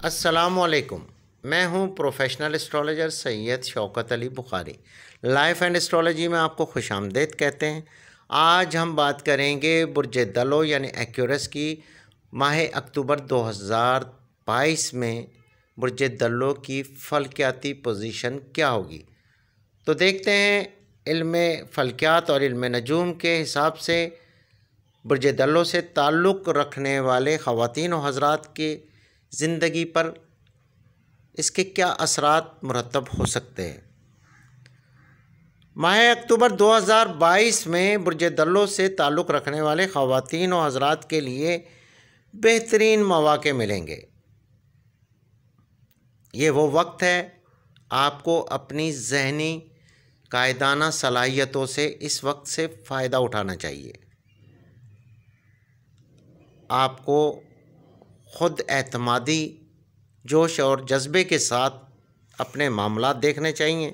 अस्सलाम वालेकुम। मैं हूं professional astrologer Syed Shaukat Ali Bukhari. Life and astrology में आपको खुशामदीद कहते हैं। आज हम बात करेंगे बुर्ज दलो यानी एक्यूरस की माह अक्टूबर 2022 में बुर्ज दलो की फल्कियाती पोजीशन क्या होगी। तो देखते हैं इल्म फल्कियात और इल्म नजूम के हिसाब से बुर्ज दलो से ताल्लुक़ रखने वाले ख़वातीन और हज़रात की ज़िंदगी पर इसके क्या असरात मुरतब हो सकते हैं। माह अक्टूबर 2022 में बुर्ज दलो से ताल्लुक़ रखने वाले ख़वातीन और हज़रात के लिए बेहतरीन मौक़े मिलेंगे। ये वो वक्त है, आपको अपनी ज़हनी कायदाना सलाहियतों से इस वक्त से फ़ायदा उठाना चाहिए। आपको ख़ुद एतमादी जोश और जज्बे के साथ अपने मामलात देखने चाहिए।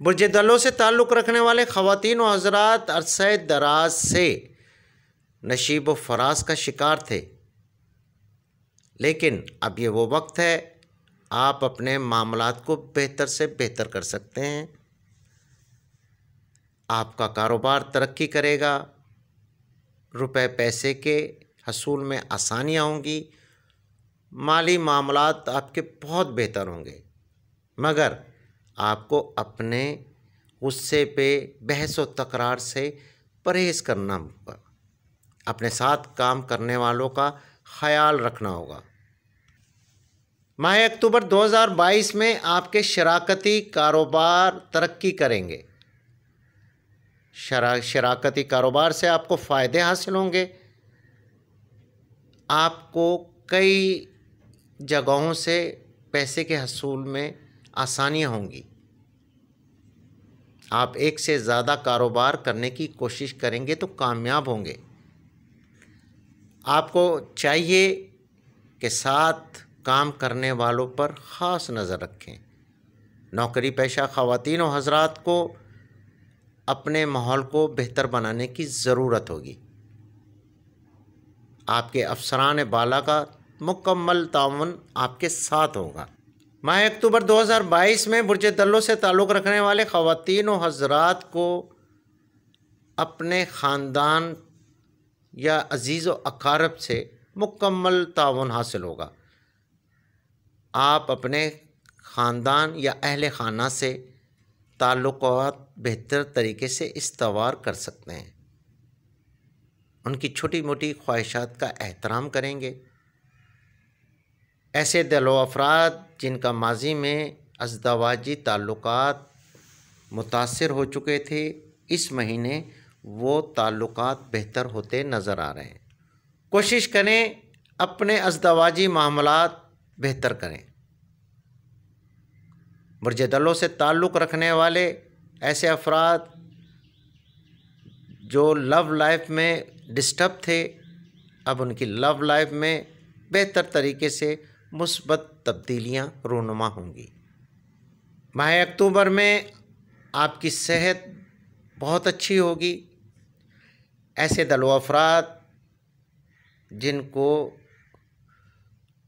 बुर्ज दलो से ताल्लुक़ रखने वाले ख़वातीन और हज़रात अरसे दराज से नशीब व फराज का शिकार थे, लेकिन अब ये वो वक्त है, आप अपने मामलात को बेहतर से बेहतर कर सकते हैं। आपका कारोबार तरक्की करेगा, रुपए पैसे के हसूल में आसानियाँ होंगी, माली मामलात आपके बहुत बेहतर होंगे। मगर आपको अपने गुस्से पे बहस व तकरार से परहेज़ करना होगा। अपने साथ काम करने वालों का ख़याल रखना होगा। माह अक्टूबर 2022 में आपके शराकती कारोबार तरक्की करेंगे। शराकती कारोबार से आपको फ़ायदे हासिल होंगे। आपको कई जगहों से पैसे के हसूल में आसानियाँ होंगी। आप एक से ज़्यादा कारोबार करने की कोशिश करेंगे तो कामयाब होंगे। आपको चाहिए कि साथ काम करने वालों पर ख़ास नज़र रखें। नौकरी पेशा ख़वातीन और हज़रात को अपने माहौल को बेहतर बनाने की ज़रूरत होगी। आपके अफसरान बाला का मुकम्मल ताउन आपके साथ होगा। माह अक्टूबर 2022 में बुर्ज दलो से ताल्लुक़ रखने वाले ख़वातीन और हज़रात को अपने ख़ानदान या अज़ीज़ व अक़ारब से मुकम्मल ताउन हासिल होगा। आप अपने ख़ानदान या अहले खाना से ताल्लुक़ात बेहतर तरीके से इस्तवार कर सकते हैं। उनकी छोटी मोटी ख्वाहिशात का एहतराम करेंगे। ऐसे दिलो अफराद जिनका माजी में अज़दवाजी ताल्लुक़ात मुतासिर हो चुके थे, इस महीने वो ताल्लुक़ात बेहतर होते नज़र आ रहे हैं। कोशिश करें अपने अज़दवाजी मामलात बेहतर करें। बुर्ज दलो से ताल्लुक़ रखने वाले ऐसे अफराद जो लव लाइफ में डिस्टर्ब थे, अब उनकी लव लाइफ में बेहतर तरीके से मुस्बत तब्दीलियाँ रूनुमा होंगी। माह अक्टूबर में आपकी सेहत बहुत अच्छी होगी। ऐसे दिलो अफराद जिनको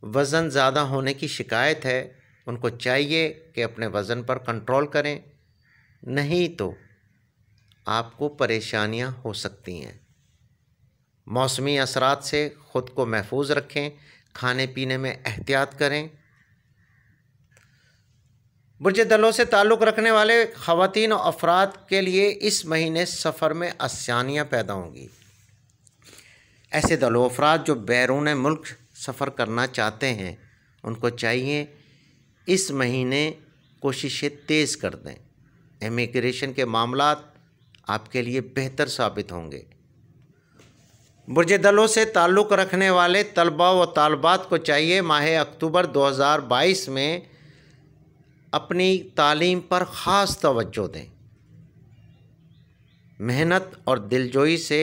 वज़न ज़्यादा होने की शिकायत है, उनको चाहिए कि अपने वज़न पर कंट्रोल करें, नहीं तो आपको परेशानियां हो सकती हैं। मौसमी असरात से ख़ुद को महफूज रखें, खाने पीने में एहतियात करें। बुर्ज दलो से ताल्लुक़ रखने वाले ख़वातीन और अफराद के लिए इस महीने सफ़र में आसानियाँ पैदा होंगी। ऐसे दिलो अफराद जो बैरून मुल्क सफ़र करना चाहते हैं, उनको चाहिए इस महीने कोशिशें तेज़ कर दें। इमिग्रेशन के मामलात आपके लिए बेहतर साबित होंगे। बुर्ज दलो से ताल्लुक़ रखने वाले तलबा व तालबात को चाहिए माह अक्टूबर 2022 में अपनी तालीम पर ख़ास तवज्जो दें। मेहनत और दिलजोई से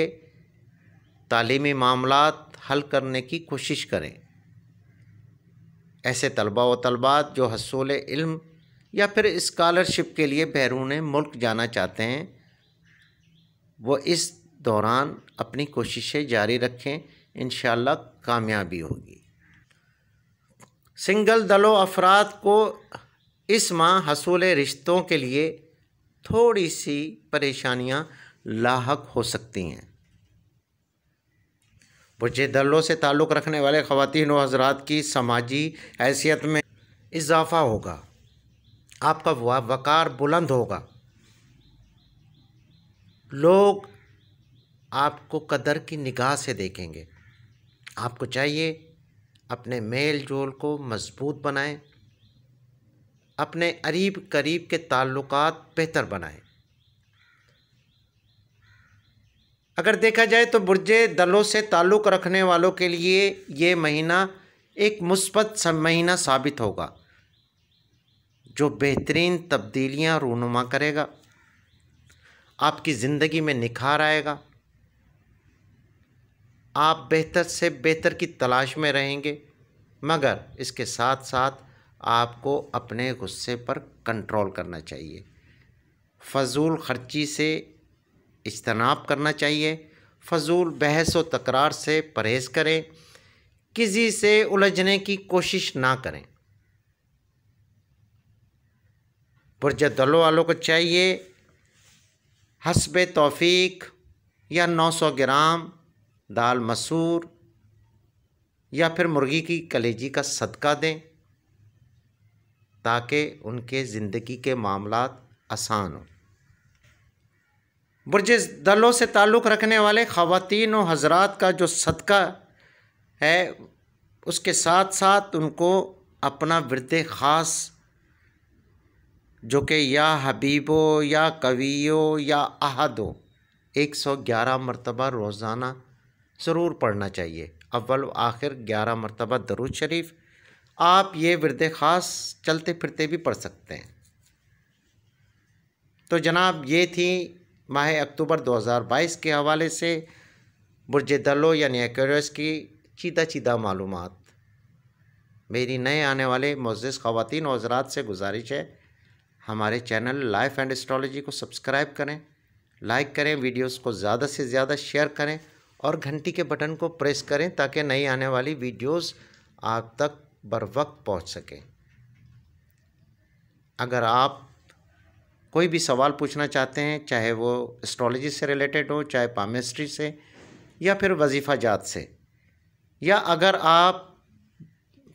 तालीमी मामलात हल करने की कोशिश करें। ऐसे तलबा व तलबात जो हसूल इल्म या फिर स्कॉलरशिप के लिए बैरून मुल्क जाना चाहते हैं, वो इस दौरान अपनी कोशिशें जारी रखें। इंशाअल्लाह کامیابی ہوگی۔ سنگل دلوں افراد کو اس ماہ حصول رشتوں کے لیے تھوڑی سی پریشانیاں لاحق ہو سکتی ہیں۔ برج دلوں سے تعلق رکھنے والے خواتین و حضرات کی سماجی حیثیت میں اضافہ ہوگا، آپ کا وقار بلند ہوگا، لوگ آپ کو قدر کی نگاہ سے دیکھیں گے۔ آپ کو چاہیے اپنے میل جول کو مضبوط بنائیں، اپنے قریب کے تعلقات بہتر بنائیں۔ اگر دیکھا جائے تو برج دلوں سے تعلق رکھنے والوں کے لیے یہ مہینہ ایک مثبت مہینہ ثابت ہوگا جو بہترین تبدیلیاں رونما کرے گا، آپ کی زندگی میں نکھار آئے گا، آپ بہتر سے بہتر کی تلاش میں رہیں گے، مگر اس کے ساتھ ساتھ آپ کو اپنے غصے پر کنٹرول کرنا چاہیے، فضول خرچی سے اجتناب کرنا چاہیے، فضول بحث و تکرار سے پرہیز کریں، کسی سے الجھنے کی کوشش نہ کریں۔ برج دلوں والوں کو چاہیے حسب توفیق یا 900 گرام دال مسور یا پھر مرغی کی کلیجی کا صدقہ دیں تاکہ ان کے زندگی کے معاملات آسان ہوں۔ برج دلوں سے تعلق رکھنے والے خواتین و حضرات کا جو صدقہ ہے اس کے ساتھ ساتھ ان کو اپنا ورد خاص جو کہ یا حبیبو یا قویو یا احدو 111 مرتبہ روزانہ ضرور پڑھنا چاہیے، اول و آخر 11 مرتبہ درود شریف۔ آپ یہ ورد خاص چلتے پھرتے بھی پڑھ سکتے ہیں۔ تو جناب یہ تھی ماہ اکتوبر 2022 کے حوالے سے برج دلوں یعنی ایکویرس کی چیدہ معلومات۔ میری نئے آنے والے معزز خواتین و حضرات سے گزارش ہے ہمارے چینل لائف اینڈ ایسٹرالوجی کو سبسکرائب کریں، لائک کریں، ویڈیوز کو زیادہ سے زیادہ شیئر کریں اور گھنٹی کے بٹن کو پریس کریں تاکہ نئی آنے والی ویڈیوز آپ تک بر وقت پہنچ سکیں۔ اگر آپ کوئی بھی سوال پوچھنا چاہتے ہیں، چاہے وہ ایسٹرالوجی سے ریلیٹڈ ہو، چاہے پامسٹری سے یا پھر وظیفہ جات سے، یا اگر آپ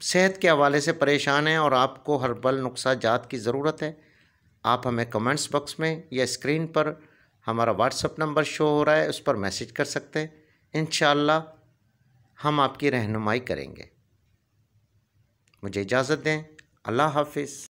صحت کے حوالے سے پریشان ہیں اور آپ کو ہربل نسخہ جات کی ضرورت ہے، آپ ہمیں کمنٹس باکس میں یا اسکرین پر ہمارا واٹس ایپ نمبر شو ہو رہا ہے اس پر میسج کر سکتے ہیں، انشاءاللہ ہم آپ کی رہنمائی کریں گے۔ مجھے اجازت دیں، اللہ حافظ۔